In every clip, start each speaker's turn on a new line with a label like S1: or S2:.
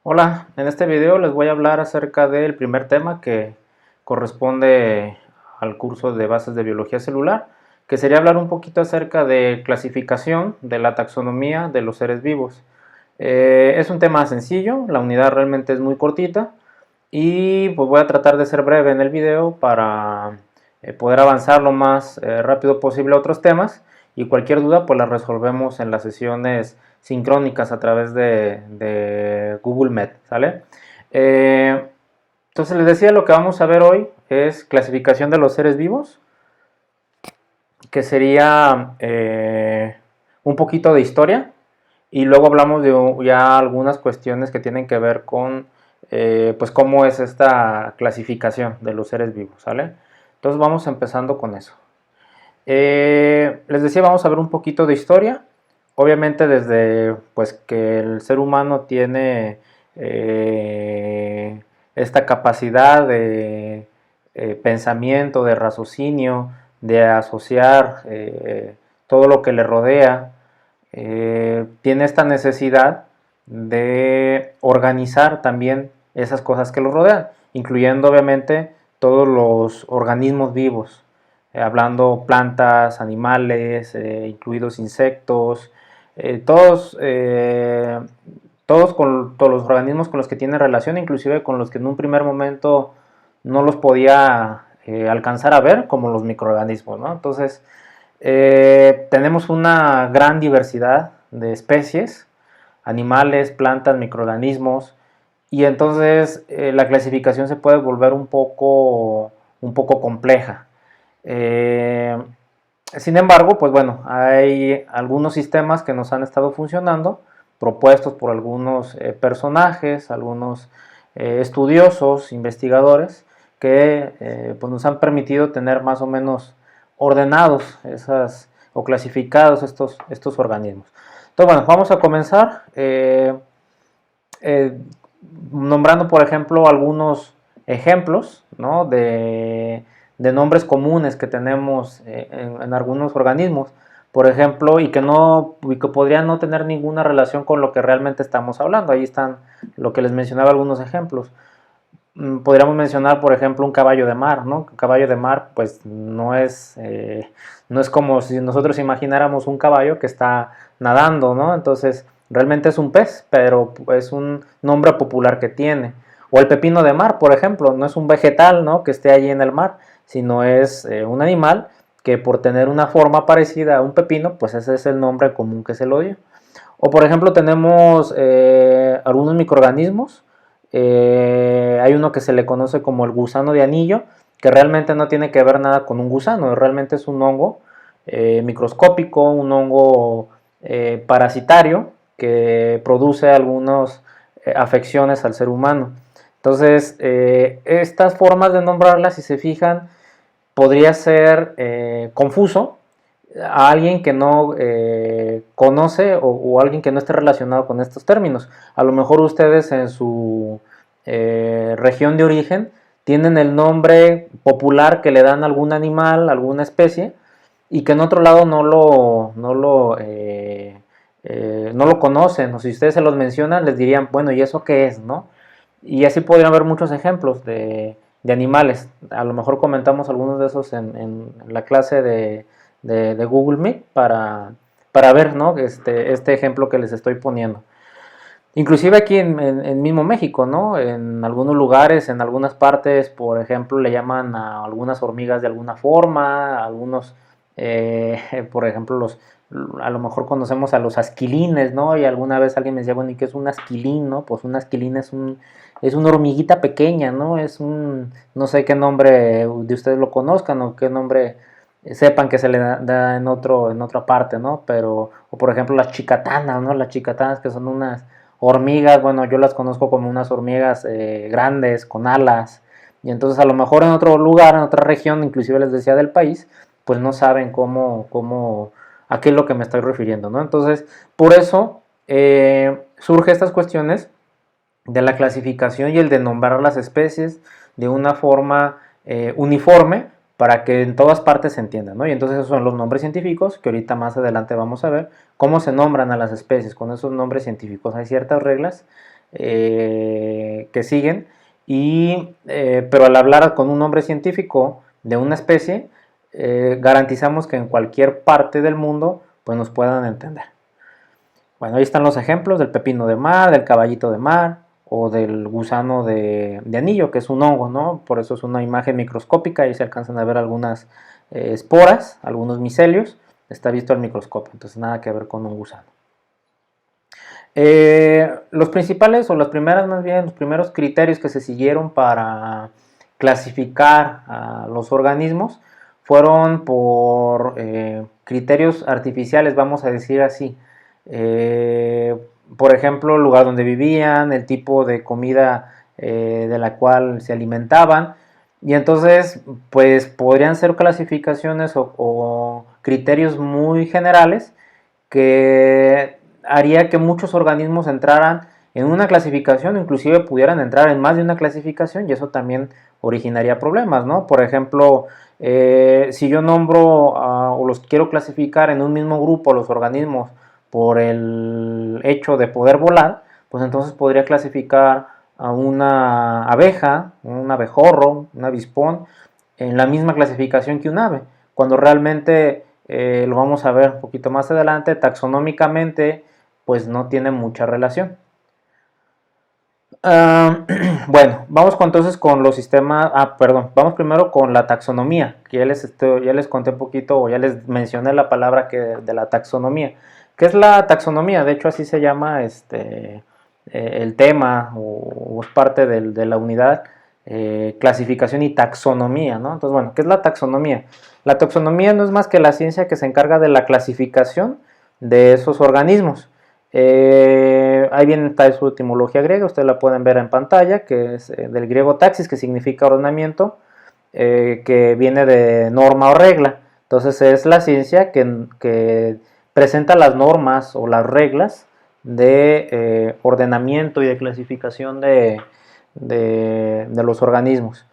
S1: Hola, en este video les voy a hablar acerca del primer tema que corresponde al curso de bases de biología celular, que sería hablar un poquito acerca de clasificación de la taxonomía de los seres vivos. Es un tema sencillo, la unidad realmente es muy cortita y pues voy a tratar de ser breve en el video para poder avanzar lo más rápido posible a otros temas, y cualquier duda pues la resolvemos en las sesiones sincrónicas a través de Google Meet, ¿sale? Eh, entonces les decía, lo que vamos a ver hoy es clasificación de los seres vivos, que sería un poquito de historia, y luego hablamos de ya algunas cuestiones que tienen que ver con pues cómo es esta clasificación de los seres vivos, ¿sale? Entonces vamos empezando con eso. Les decía, vamos a ver un poquito de historia. Obviamente desde pues que el ser humano tiene esta capacidad de pensamiento, de raciocinio, de asociar todo lo que le rodea, tiene esta necesidad de organizar también esas cosas que lo rodean, incluyendo obviamente todos los organismos vivos, hablando plantas, animales, incluidos insectos, todos los organismos con los que tiene relación, inclusive con los que en un primer momento no los podía alcanzar a ver, como los microorganismos, ¿no? Entonces, tenemos una gran diversidad de especies, animales, plantas, microorganismos, y entonces la clasificación se puede volver un poco compleja. Eh, Sin embargo, pues bueno, hay algunos sistemas que nos han estado funcionando, propuestos por algunos personajes, algunos estudiosos, investigadores, que pues nos han permitido tener más o menos ordenados o clasificados estos organismos. Entonces, bueno, vamos a comenzar eh, nombrando, por ejemplo, algunos ejemplos, ¿no? de nombres comunes que tenemos en algunos organismos, por ejemplo, y que podrían no tener ninguna relación con lo que realmente estamos hablando. Ahí están lo que les mencionaba, algunos ejemplos. Podríamos mencionar, por ejemplo, un caballo de mar, ¿no? Un caballo de mar, pues no es como si nosotros imagináramos un caballo que está nadando, ¿no? Entonces, realmente es un pez, pero es un nombre popular que tiene. O el pepino de mar, por ejemplo, no es un vegetal, ¿no? Que esté allí en el mar, sino es un animal que por tener una forma parecida a un pepino, pues ese es el nombre común que se lo dio. O por ejemplo tenemos algunos microorganismos. Hay uno que se le conoce como el gusano de anillo, que realmente no tiene que ver nada con un gusano, realmente es un hongo microscópico, un hongo parasitario que produce algunas afecciones al ser humano. Entonces, estas formas de nombrarlas, si se fijan, podría ser confuso a alguien que no conoce o alguien que no esté relacionado con estos términos. A lo mejor ustedes en su región de origen tienen el nombre popular que le dan a algún animal, alguna especie, y que en otro lado no lo conocen, o si ustedes se los mencionan les dirían, bueno, ¿y eso qué es? ¿No? Y así podrían haber muchos ejemplos de animales. A lo mejor comentamos algunos de esos en la clase de Google Meet para ver, ¿no? Este ejemplo que les estoy poniendo. Inclusive aquí en mismo México, ¿no? En algunos lugares, en algunas partes, por ejemplo, le llaman a algunas hormigas de alguna forma, algunos, por ejemplo, a lo mejor conocemos a los asquilines, ¿no? Y alguna vez alguien me decía, bueno, ¿y qué es un asquilín, no? Pues un asquilín es una hormiguita pequeña, ¿no? No sé qué nombre de ustedes lo conozcan o qué nombre sepan que se le da en otra parte, ¿no? Pero, o por ejemplo las chicatanas, ¿no? Las chicatanas que son unas hormigas, bueno, yo las conozco como unas hormigas grandes, con alas, y entonces a lo mejor en otro lugar, en otra región, inclusive les decía del país, pues no saben a qué es lo que me estoy refiriendo, ¿no? Entonces, por eso surge estas cuestiones de la clasificación y el de nombrar las especies de una forma uniforme para que en todas partes se entiendan, ¿no? Y entonces esos son los nombres científicos, que ahorita más adelante vamos a ver cómo se nombran a las especies con esos nombres científicos. Hay ciertas reglas que siguen, pero al hablar con un nombre científico de una especie, garantizamos que en cualquier parte del mundo pues nos puedan entender. Bueno, ahí están los ejemplos del pepino de mar, del caballito de mar o del gusano de anillo, que es un hongo, ¿no? Por eso es una imagen microscópica y se alcanzan a ver algunas esporas, algunos micelios, está visto al microscopio, entonces nada que ver con un gusano. Los principales, o las primeras más bien, los primeros criterios que se siguieron para clasificar a los organismos fueron por criterios artificiales, vamos a decir así. Por ejemplo, el lugar donde vivían, el tipo de comida de la cual se alimentaban, y entonces pues podrían ser clasificaciones o criterios muy generales que haría que muchos organismos entraran en una clasificación, inclusive pudieran entrar en más de una clasificación, y eso también originaría problemas, ¿no? Por ejemplo, si yo nombro o los quiero clasificar en un mismo grupo los organismos por el hecho de poder volar, pues entonces podría clasificar a una abeja, un abejorro, un avispón, en la misma clasificación que un ave, cuando realmente, lo vamos a ver un poquito más adelante, taxonómicamente, pues no tiene mucha relación. Bueno, vamos entonces con los sistemas, vamos primero con la taxonomía, que ya les conté un poquito, o ya les mencioné la palabra de la taxonomía. ¿Qué es la taxonomía? De hecho, así se llama el tema, o es parte de la unidad, clasificación y taxonomía, ¿no? Entonces, bueno, ¿qué es la taxonomía? La taxonomía no es más que la ciencia que se encarga de la clasificación de esos organismos. Ahí viene su etimología griega, ustedes la pueden ver en pantalla, que es del griego taxis, que significa ordenamiento, que viene de norma o regla. Entonces es la ciencia que presenta las normas o las reglas de ordenamiento y de clasificación de los organismos.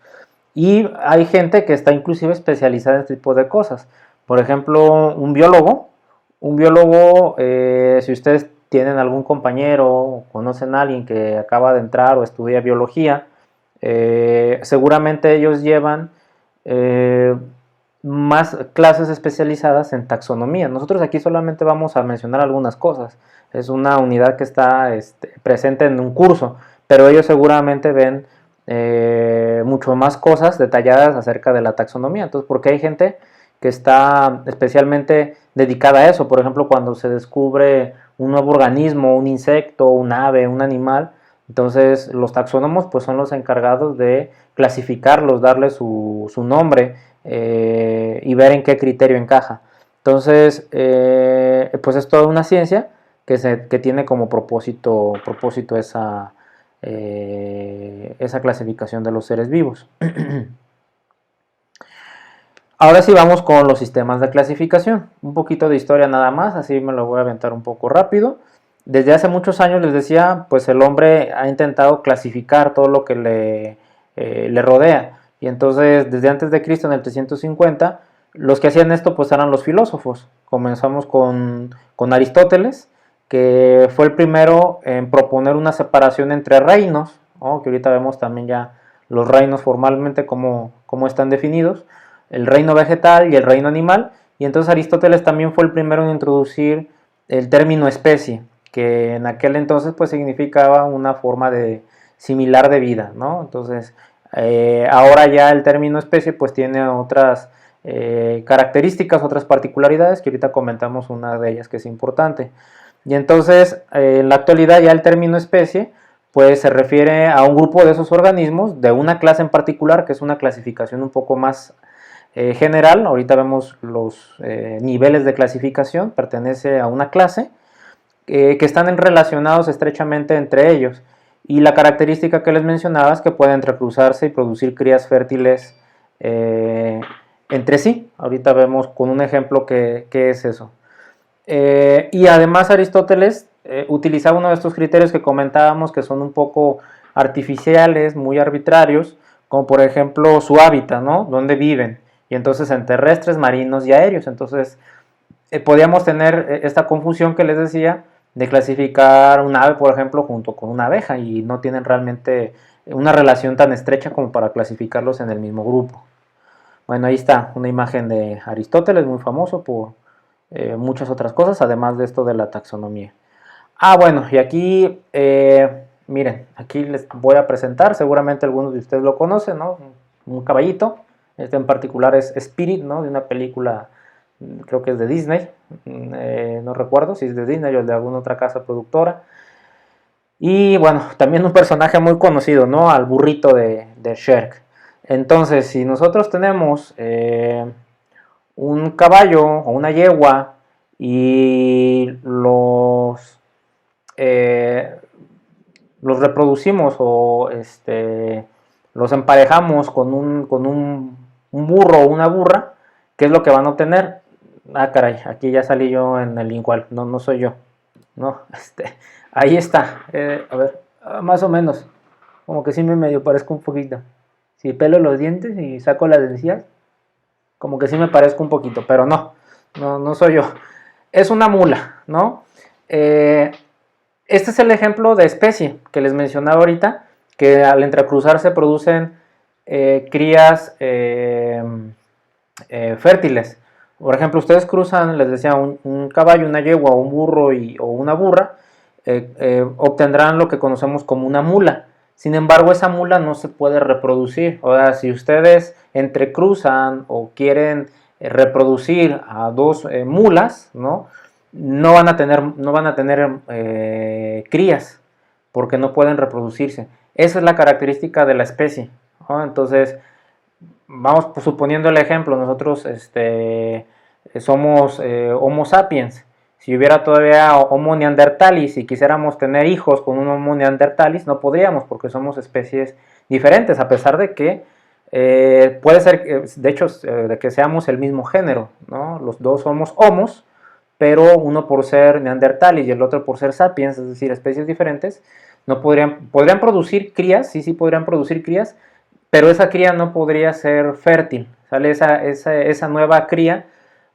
S1: Y hay gente que está inclusive especializada en este tipo de cosas. Por ejemplo, un biólogo, si ustedes tienen algún compañero o conocen a alguien que acaba de entrar o estudia biología, seguramente ellos llevan más clases especializadas en taxonomía. Nosotros aquí solamente vamos a mencionar algunas cosas. Es una unidad que está presente en un curso, pero ellos seguramente ven mucho más cosas detalladas acerca de la taxonomía. Entonces, porque hay gente que está especialmente dedicada a eso. Por ejemplo, cuando se descubre un nuevo organismo, un insecto, un ave, un animal, entonces los taxónomos pues son los encargados de clasificarlos, darle su nombre y ver en qué criterio encaja. Entonces, pues es toda una ciencia que tiene como propósito esa clasificación de los seres vivos. Ahora sí vamos con los sistemas de clasificación. Un poquito de historia nada más, así me lo voy a aventar un poco rápido. Desde hace muchos años, les decía, pues el hombre ha intentado clasificar todo lo que le rodea. Y entonces, desde antes de Cristo, en el 350, los que hacían esto pues eran los filósofos. Comenzamos con Aristóteles, que fue el primero en proponer una separación entre reinos, ¿no? Que ahorita vemos también ya los reinos formalmente cómo están definidos, el reino vegetal y el reino animal, y entonces Aristóteles también fue el primero en introducir el término especie, que en aquel entonces pues significaba una forma similar de vida, ¿no? Entonces ahora ya el término especie pues tiene otras características, otras particularidades, que ahorita comentamos una de ellas que es importante. Y entonces en la actualidad ya el término especie pues se refiere a un grupo de esos organismos, de una clase en particular, que es una clasificación un poco más general. Ahorita vemos los niveles de clasificación, pertenece a una clase, que están relacionados estrechamente entre ellos. Y la característica que les mencionaba es que pueden entrecruzarse y producir crías fértiles entre sí. Ahorita vemos con un ejemplo qué es eso. Y además Aristóteles utilizaba uno de estos criterios que comentábamos, que son un poco artificiales, muy arbitrarios, como por ejemplo su hábitat, ¿no? Dónde viven. Y entonces en terrestres, marinos y aéreos. Entonces podíamos tener esta confusión que les decía de clasificar un ave, por ejemplo, junto con una abeja y no tienen realmente una relación tan estrecha como para clasificarlos en el mismo grupo. Bueno, ahí está una imagen de Aristóteles, muy famoso por muchas otras cosas, además de esto de la taxonomía. Ah, bueno, y aquí, miren, aquí les voy a presentar, seguramente algunos de ustedes lo conocen, ¿no? Un caballito, este en particular es Spirit, ¿no? De una película, creo que es de Disney, no recuerdo si es de Disney o de alguna otra casa productora. Y bueno, también un personaje muy conocido, ¿no? Al burrito de Shrek. Entonces, si nosotros tenemos un caballo o una yegua y eh, los reproducimos o los emparejamos un burro o una burra, ¿qué es lo que van a obtener? Ah, caray, aquí ya salí yo en el igual, no, no soy yo, no, ahí está, a ver, más o menos, como que sí me medio parezco un poquito. Si pelo los dientes y saco las encías, como que sí me parezco un poquito, pero no, no, no soy yo. Es una mula, ¿no? Este es el ejemplo de especie que les mencionaba ahorita, que al entrecruzarse producen crías fértiles. Por ejemplo, ustedes cruzan, les decía, un caballo, una yegua, un burro o una burra, obtendrán lo que conocemos como una mula. Sin embargo, esa mula no se puede reproducir. O sea, si ustedes entrecruzan o quieren reproducir a dos mulas, ¿no? No van a tener crías porque no pueden reproducirse. Esa es la característica de la especie, ¿no? Entonces, vamos suponiendo el ejemplo, nosotros somos Homo sapiens. Si hubiera todavía Homo neanderthalis y quisiéramos tener hijos con un Homo neanderthalis, no podríamos porque somos especies diferentes, a pesar de que puede ser, de hecho, de que seamos el mismo género, ¿no? Los dos somos homos, pero uno por ser neanderthalis y el otro por ser sapiens, es decir, especies diferentes, no podrían producir crías, sí podrían producir crías, pero esa cría no podría ser fértil, ¿sale? Esa nueva cría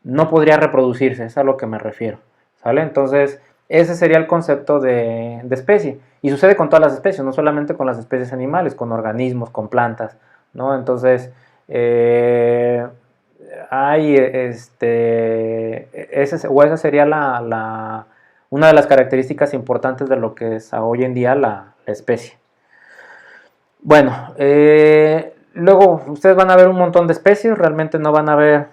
S1: no podría reproducirse, es a lo que me refiero, ¿sale? Entonces, ese sería el concepto de especie. Y sucede con todas las especies, no solamente con las especies animales, con organismos, con plantas, ¿no? Entonces, hay, esa sería una de las características importantes de lo que es hoy en día la especie. Bueno, luego ustedes van a ver un montón de especies, realmente no van a ver,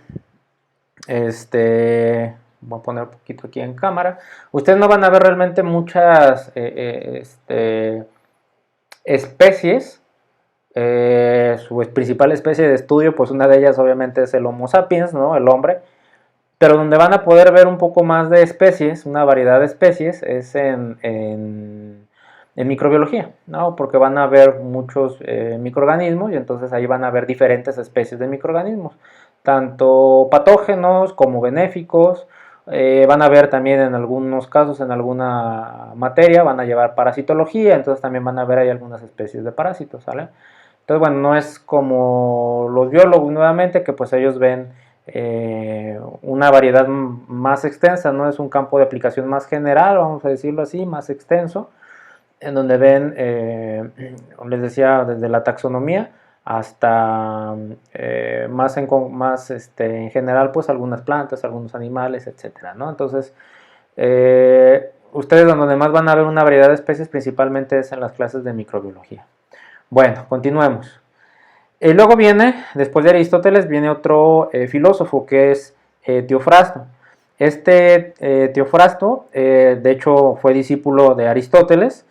S1: voy a poner un poquito aquí en cámara, ustedes no van a ver realmente muchas especies. Su principal especie de estudio, pues una de ellas obviamente es el Homo sapiens, ¿no? El hombre, pero donde van a poder ver un poco más de especies, una variedad de especies, es en microbiología, ¿no? Porque van a ver muchos microorganismos y entonces ahí van a ver diferentes especies de microorganismos, tanto patógenos como benéficos. Van a ver también en algunos casos, en alguna materia, van a llevar parasitología, entonces también van a ver ahí algunas especies de parásitos, ¿sale? Entonces, bueno, no es como los biólogos nuevamente, que pues ellos ven una variedad más extensa, no es un campo de aplicación más general, vamos a decirlo así, más extenso, en donde ven, les decía, desde la taxonomía hasta en general, pues algunas plantas, algunos animales, etcétera, ¿no? Entonces, ustedes donde más van a ver una variedad de especies principalmente es en las clases de microbiología. Bueno, continuemos. Luego viene, después de Aristóteles, viene otro filósofo que es Teofrasto. Teofrasto, de hecho, fue discípulo de Aristóteles,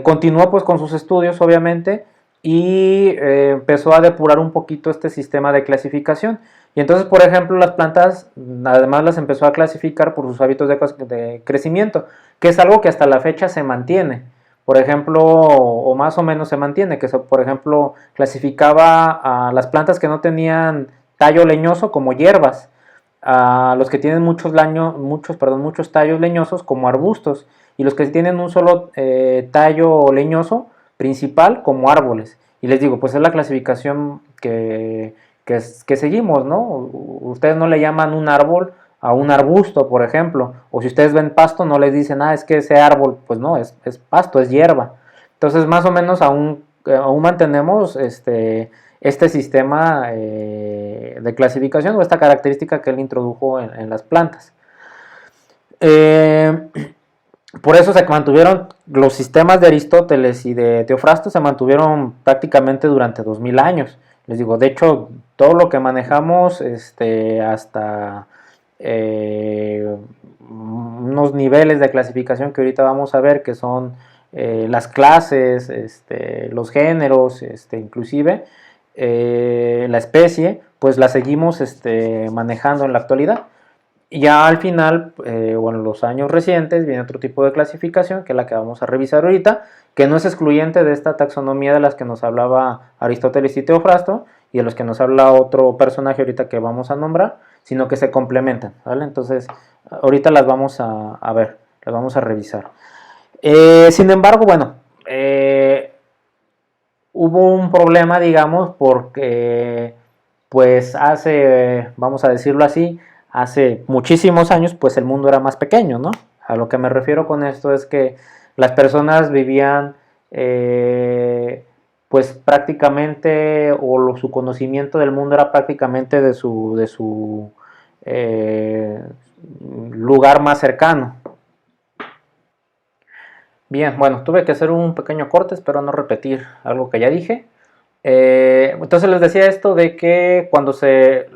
S1: continuó pues con sus estudios, obviamente, y empezó a depurar un poquito este sistema de clasificación. Y entonces, por ejemplo, las plantas, además las empezó a clasificar por sus hábitos de crecimiento, que es algo que hasta la fecha se mantiene. Por ejemplo, o más o menos se mantiene, que por ejemplo clasificaba a las plantas que no tenían tallo leñoso como hierbas, a los que tienen muchos tallos leñosos como arbustos, y los que tienen un solo tallo leñoso principal como árboles. Y les digo, pues es la clasificación que seguimos, ¿no? Ustedes no le llaman un árbol a un arbusto, por ejemplo, o si ustedes ven pasto, no les dicen, es que ese árbol, pues no, es pasto, es hierba. Entonces, más o menos aún mantenemos este sistema de clasificación o esta característica que él introdujo en las plantas. Por eso se mantuvieron los sistemas de Aristóteles y de Teofrasto, se mantuvieron prácticamente durante 2000 años. Les digo, de hecho, todo lo que manejamos hasta unos niveles de clasificación que ahorita vamos a ver, que son las clases, los géneros, inclusive la especie, pues la seguimos manejando en la actualidad. Y ya al final, o en los años recientes, viene otro tipo de clasificación, que es la que vamos a revisar ahorita, que no es excluyente de esta taxonomía de las que nos hablaba Aristóteles y Teofrasto, y de los que nos habla otro personaje ahorita que vamos a nombrar, sino que se complementan, ¿vale? Entonces, ahorita las vamos a ver, las vamos a revisar. Sin embargo, bueno, hubo un problema, digamos, porque, pues hace, vamos a decirlo así, hace muchísimos años, pues el mundo era más pequeño, ¿no? A lo que me refiero con esto es que las personas vivían, pues prácticamente, o su conocimiento del mundo era prácticamente de su lugar más cercano. Bien, bueno, tuve que hacer un pequeño corte, espero no repetir algo que ya dije. Entonces les decía esto de que cuando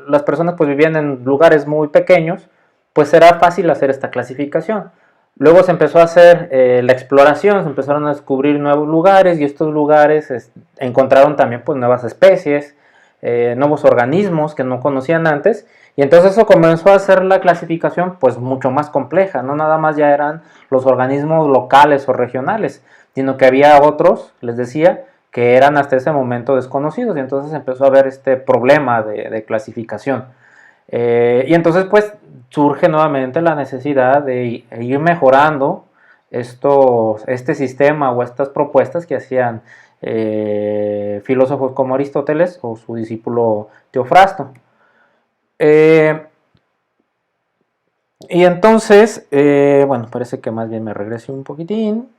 S1: las personas pues vivían en lugares muy pequeños, pues era fácil hacer esta clasificación. Luego se empezó a hacer la exploración, se empezaron a descubrir nuevos lugares y estos lugares encontraron también pues nuevas especies, nuevos organismos que no conocían antes, y entonces eso comenzó a hacer la clasificación pues mucho más compleja. No nada más ya eran los organismos locales o regionales, sino que había otros, les decía, que eran hasta ese momento desconocidos, y entonces empezó a haber este problema de clasificación. Y entonces pues surge nuevamente la necesidad de ir mejorando este sistema o estas propuestas que hacían filósofos como Aristóteles o su discípulo Teofrasto. Y entonces, bueno, parece que más bien me regresé un poquitín.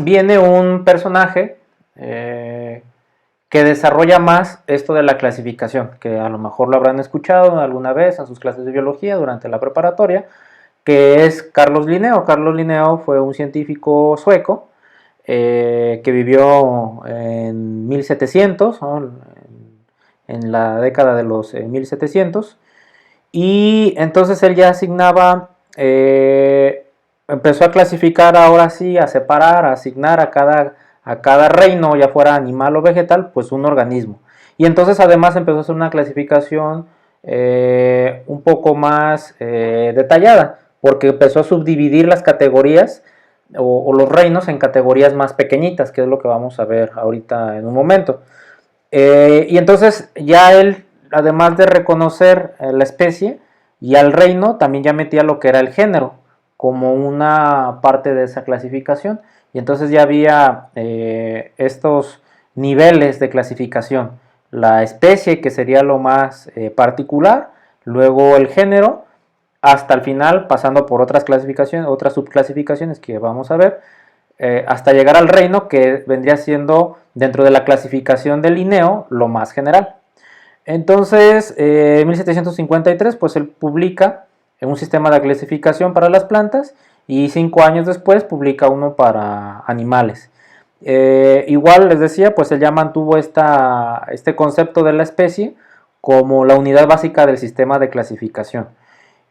S1: Viene un personaje que desarrolla más esto de la clasificación, que a lo mejor lo habrán escuchado alguna vez en sus clases de biología durante la preparatoria, que es Carlos Linneo. Carlos Linneo fue un científico sueco que vivió en 1700, ¿no? En la década de los 1700, y entonces él ya asignaba, empezó a clasificar ahora sí, a separar, a asignar a cada reino, ya fuera animal o vegetal, pues un organismo. Y entonces además empezó a hacer una clasificación un poco más detallada, porque empezó a subdividir las categorías o los reinos en categorías más pequeñitas, que es lo que vamos a ver ahorita en un momento. Y entonces ya él, además de reconocer la especie y al reino, también ya metía lo que era el género como una parte de esa clasificación. Y entonces ya había estos niveles de clasificación. La especie, que sería lo más particular, luego el género, hasta el final, pasando por otras clasificaciones, otras subclasificaciones que vamos a ver, hasta llegar al reino, que vendría siendo, dentro de la clasificación de Linneo, lo más general. Entonces, en 1753, pues él publica un sistema de clasificación para las plantas, y 5 años después publica uno para animales. Igual les decía, pues él ya mantuvo este concepto de la especie como la unidad básica del sistema de clasificación.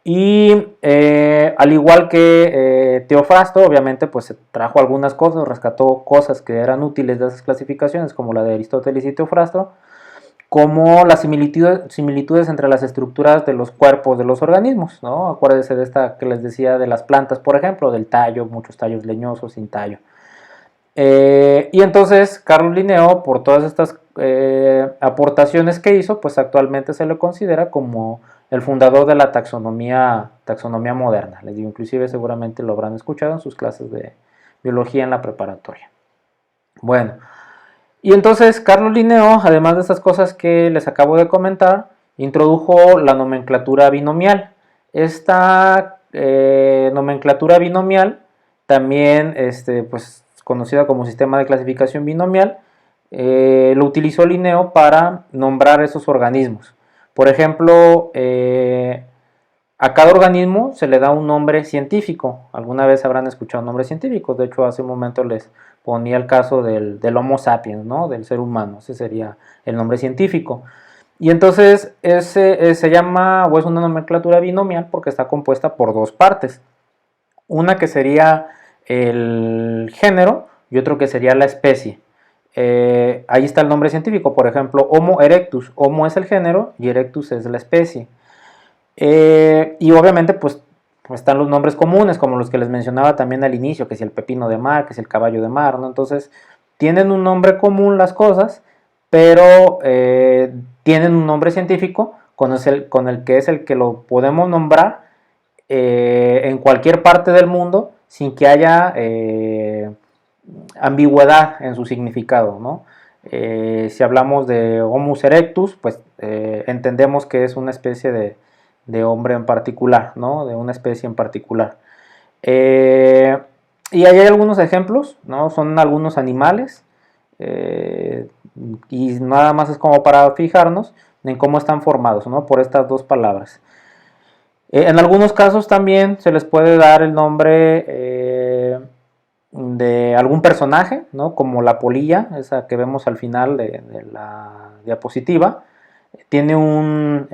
S1: Y al igual que Teofrasto, obviamente pues se trajo algunas cosas, rescató cosas que eran útiles de esas clasificaciones, como la de Aristóteles y Teofrasto, como las similitudes entre las estructuras de los cuerpos de los organismos, ¿no? Acuérdense de esta que les decía de las plantas, por ejemplo, del tallo, muchos tallos leñosos, sin tallo. Y entonces Carlos Linneo, por todas estas aportaciones que hizo, pues actualmente se le considera como el fundador de la taxonomía moderna. Les digo, inclusive seguramente lo habrán escuchado en sus clases de biología en la preparatoria. Bueno, y entonces Carlos Linneo, además de estas cosas que les acabo de comentar, introdujo la nomenclatura binomial. Esta nomenclatura binomial, también pues, conocida como sistema de clasificación binomial, lo utilizó Linneo para nombrar esos organismos. Por ejemplo, a cada organismo se le da un nombre científico. Alguna vez habrán escuchado nombres científicos. De hecho, hace un momento les ponía el caso del Homo sapiens, ¿no? Del ser humano. Ese sería el nombre científico. Y entonces ese se llama, o es una nomenclatura binomial, porque está compuesta por dos partes. Una que sería el género y otro que sería la especie. Ahí está el nombre científico. Por ejemplo, Homo erectus. Homo es el género y erectus es la especie. Y obviamente pues están los nombres comunes, como los que les mencionaba también al inicio, que es el pepino de mar, que es el caballo de mar, ¿no? Entonces tienen un nombre común las cosas, pero tienen un nombre científico con el que es el que lo podemos nombrar en cualquier parte del mundo sin que haya ambigüedad en su significado, ¿no? Si hablamos de Homo erectus, pues entendemos que es una especie de hombre en particular, ¿no? De una especie en particular. Y ahí hay algunos ejemplos, ¿no? Son algunos animales, y nada más es como para fijarnos en cómo están formados, ¿no? Por estas dos palabras. En algunos casos también se les puede dar el nombre de algún personaje, ¿no? Como la polilla, esa que vemos al final de la diapositiva. Tiene un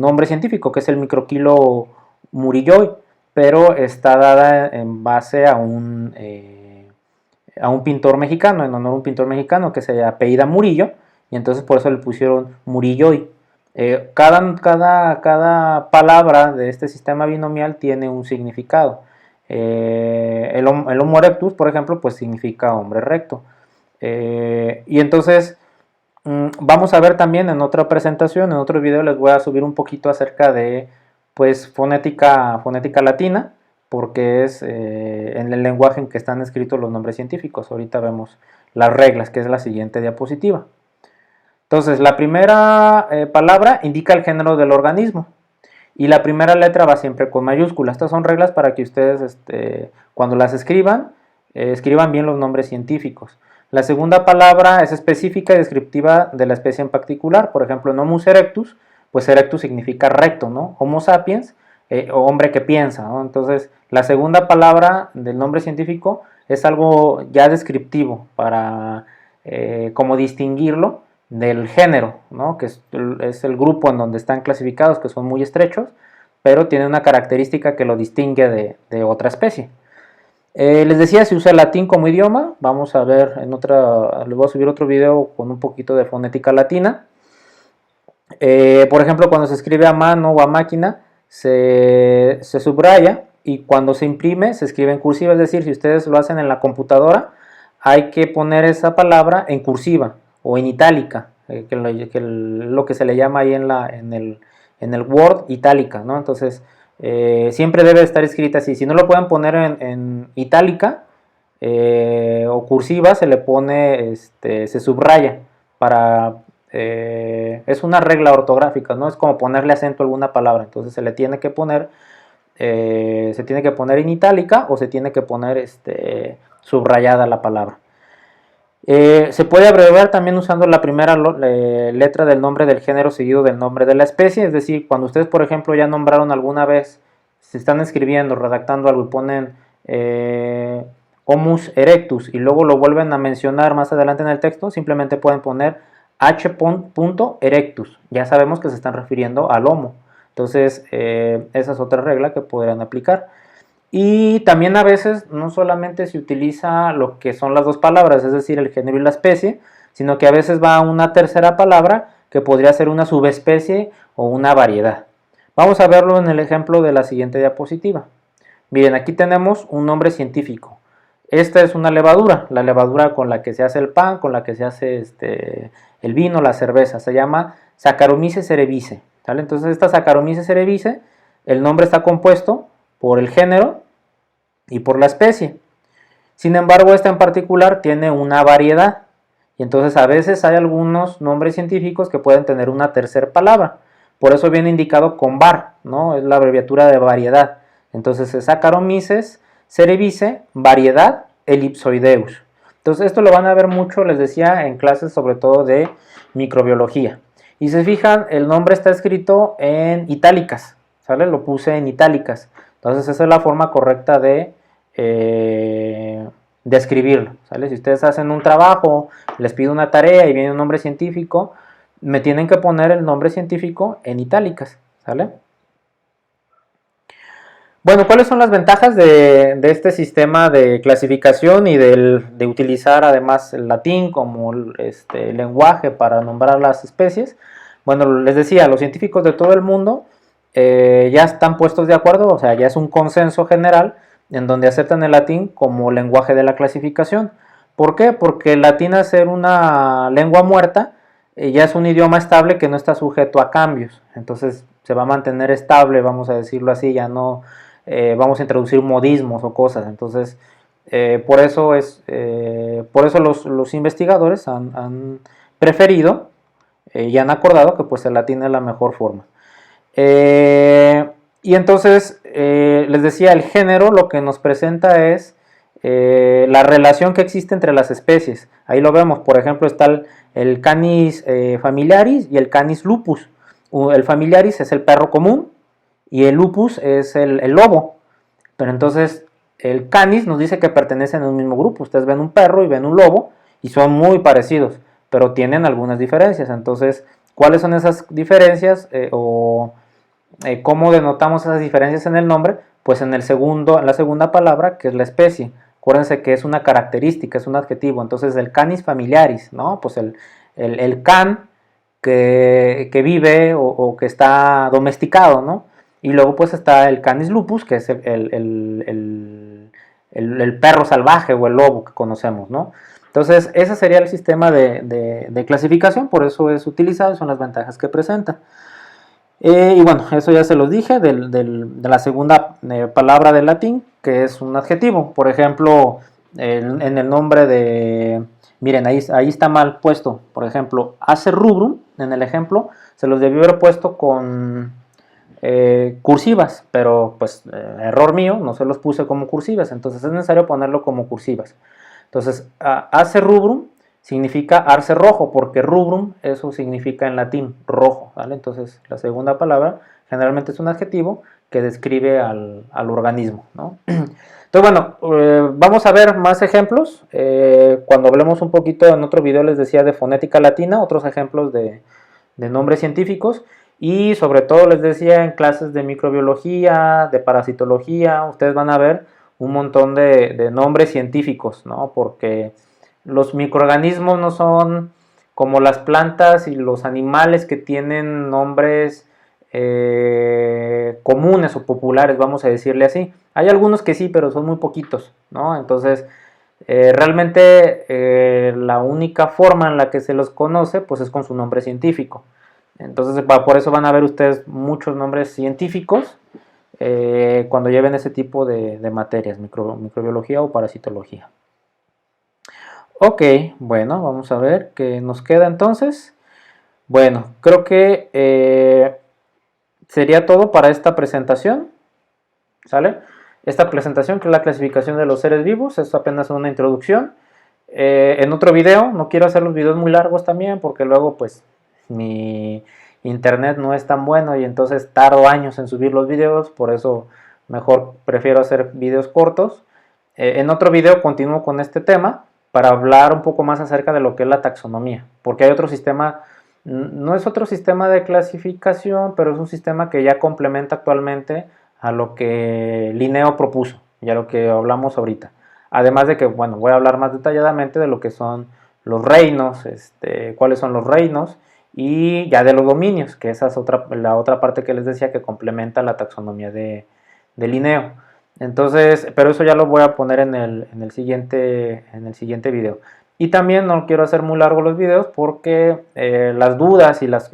S1: nombre científico que es el microquilo murilloi, pero está dada en base a un pintor mexicano, en honor a un pintor mexicano que se apellida Murillo, y entonces por eso le pusieron murilloi. Cada palabra de este sistema binomial tiene un significado. El Homo erectus, por ejemplo, pues significa hombre recto. Y entonces vamos a ver también en otra presentación, en otro video les voy a subir un poquito acerca de pues fonética latina, porque es en el lenguaje en que están escritos los nombres científicos. Ahorita vemos las reglas, que es la siguiente diapositiva. Entonces, la primera palabra indica el género del organismo y la primera letra va siempre con mayúscula. Estas son reglas para que ustedes cuando las escriban, escriban bien los nombres científicos. La segunda palabra es específica y descriptiva de la especie en particular. Por ejemplo, en Homo erectus, pues erectus significa recto, ¿no? Homo sapiens, hombre que piensa, ¿no? Entonces, la segunda palabra del nombre científico es algo ya descriptivo para como distinguirlo del género, ¿no? Que es el grupo en donde están clasificados, que son muy estrechos, pero tiene una característica que lo distingue de otra especie. Les decía, se usa el latín como idioma. Vamos a ver les voy a subir otro video con un poquito de fonética latina. Por ejemplo, cuando se escribe a mano o a máquina, se subraya, y cuando se imprime se escribe en cursiva. Es decir, si ustedes lo hacen en la computadora, hay que poner esa palabra en cursiva o en itálica, lo que se le llama ahí en el Word, itálica, ¿no? Entonces siempre debe estar escrita así. Si no lo pueden poner en itálica o cursiva, se le pone, se subraya para es una regla ortográfica, no es como ponerle acento a alguna palabra. Entonces se tiene que poner en itálica o se tiene que poner subrayada la palabra. Se puede abreviar también usando la primera letra del nombre del género seguido del nombre de la especie. Es decir, cuando ustedes, por ejemplo, ya nombraron alguna vez, se están escribiendo, redactando algo y ponen Homus erectus y luego lo vuelven a mencionar más adelante en el texto, simplemente pueden poner h.erectus. Ya sabemos que se están refiriendo al homo. Entonces esa es otra regla que podrían aplicar. Y también a veces no solamente se utiliza lo que son las dos palabras, es decir, el género y la especie, sino que a veces va una tercera palabra que podría ser una subespecie o una variedad. Vamos a verlo en el ejemplo de la siguiente diapositiva. Miren, aquí tenemos un nombre científico. Esta es una levadura, la levadura con la que se hace el pan, con la que se hace el vino, la cerveza. Se llama Saccharomyces cerevisiae, ¿vale? Entonces esta Saccharomyces cerevisiae, el nombre está compuesto por el género y por la especie. Sin embargo, esta en particular tiene una variedad. Y entonces a veces hay algunos nombres científicos que pueden tener una tercera palabra. por eso viene indicado con var, ¿no? Es la abreviatura de variedad. Entonces es Saccharomyces cerevisiae, variedad ellipsoideus. Entonces esto lo van a ver mucho, les decía, en clases sobre todo de microbiología. Y se fijan, el nombre está escrito en itálicas, ¿sale? Lo puse en itálicas. Entonces esa es la forma correcta de escribirlo, ¿sale? Si ustedes hacen un trabajo, les pido una tarea y viene un nombre científico, me tienen que poner el nombre científico en itálicas, ¿sale? Bueno, ¿cuáles son las ventajas de este sistema de clasificación y de utilizar además el latín como lenguaje para nombrar las especies? Bueno, les decía, los científicos de todo el mundo ya están puestos de acuerdo, o sea, ya es un consenso general en donde aceptan el latín como lenguaje de la clasificación. ¿Por qué? Porque el latín, al ser una lengua muerta, ya es un idioma estable que no está sujeto a cambios. Entonces se va a mantener estable, vamos a decirlo así, ya no vamos a introducir modismos o cosas. Entonces, por eso los investigadores han preferido y han acordado que pues el latín es la mejor forma. Y entonces, les decía, el género lo que nos presenta es la relación que existe entre las especies. Ahí lo vemos, por ejemplo, está el Canis familiaris y el Canis lupus. El familiaris es el perro común y el lupus es el lobo. Pero entonces el Canis nos dice que pertenecen a un mismo grupo. Ustedes ven un perro y ven un lobo y son muy parecidos, pero tienen algunas diferencias. Entonces, ¿cuáles son esas diferencias cómo denotamos esas diferencias en el nombre? Pues en la segunda palabra, que es la especie. Acuérdense que es una característica, es un adjetivo. Entonces el Canis familiaris, ¿no? Pues el can que vive o que está domesticado, ¿no? Y luego pues está el Canis lupus, que es el perro salvaje o el lobo que conocemos, ¿no? Entonces ese sería el sistema de clasificación, por eso es utilizado, son las ventajas que presenta. Y bueno, eso ya se los dije, de la segunda palabra del latín, que es un adjetivo. Por ejemplo, en el nombre de... Miren, ahí está mal puesto. Por ejemplo, acer rubrum, en el ejemplo, se los debió haber puesto con cursivas, pero pues error mío, no se los puse como cursivas, entonces es necesario ponerlo como cursivas. Entonces, acer rubrum significa arce rojo, porque rubrum, eso significa en latín rojo, ¿vale? Entonces, la segunda palabra generalmente es un adjetivo que describe al organismo, ¿no? Entonces, bueno, vamos a ver más ejemplos. Cuando hablemos un poquito en otro video les decía de fonética latina, otros ejemplos de nombres científicos. Y sobre todo les decía en clases de microbiología, de parasitología, ustedes van a ver un montón de nombres científicos, ¿no? Porque los microorganismos no son como las plantas y los animales que tienen nombres comunes o populares, vamos a decirle así. Hay algunos que sí, pero son muy poquitos, ¿no? Entonces, realmente la única forma en la que se los conoce, pues es con su nombre científico. Entonces, por eso van a ver ustedes muchos nombres científicos cuando lleven ese tipo de materias, microbiología o parasitología. Ok, bueno, vamos a ver qué nos queda entonces. Bueno, creo que sería todo para esta presentación, ¿sale? Esta presentación, que es la clasificación de los seres vivos, es apenas una introducción. En otro video, no quiero hacer los videos muy largos también, porque luego pues mi internet no es tan bueno y entonces tardo años en subir los videos, por eso mejor prefiero hacer videos cortos. En otro video continúo con este tema para hablar un poco más acerca de lo que es la taxonomía, porque hay otro sistema, no es otro sistema de clasificación, pero es un sistema que ya complementa actualmente a lo que Linneo propuso y a lo que hablamos ahorita. Además de que, bueno, voy a hablar más detalladamente de lo que son los reinos, cuáles son los reinos, y ya de los dominios, que esa es la otra parte que les decía que complementa la taxonomía de Linneo. Entonces, pero eso ya lo voy a poner en el siguiente video. Y también no quiero hacer muy largos los videos porque las dudas y las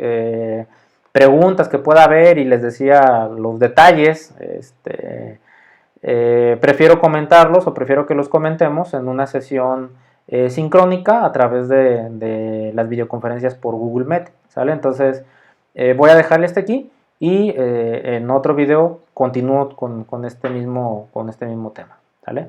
S1: preguntas que pueda haber, y les decía los detalles, prefiero comentarlos o prefiero que los comentemos en una sesión sincrónica a través de las videoconferencias por Google Meet, ¿sale? Entonces, Voy a dejarle este aquí y en otro video continúo con este mismo tema, ¿vale?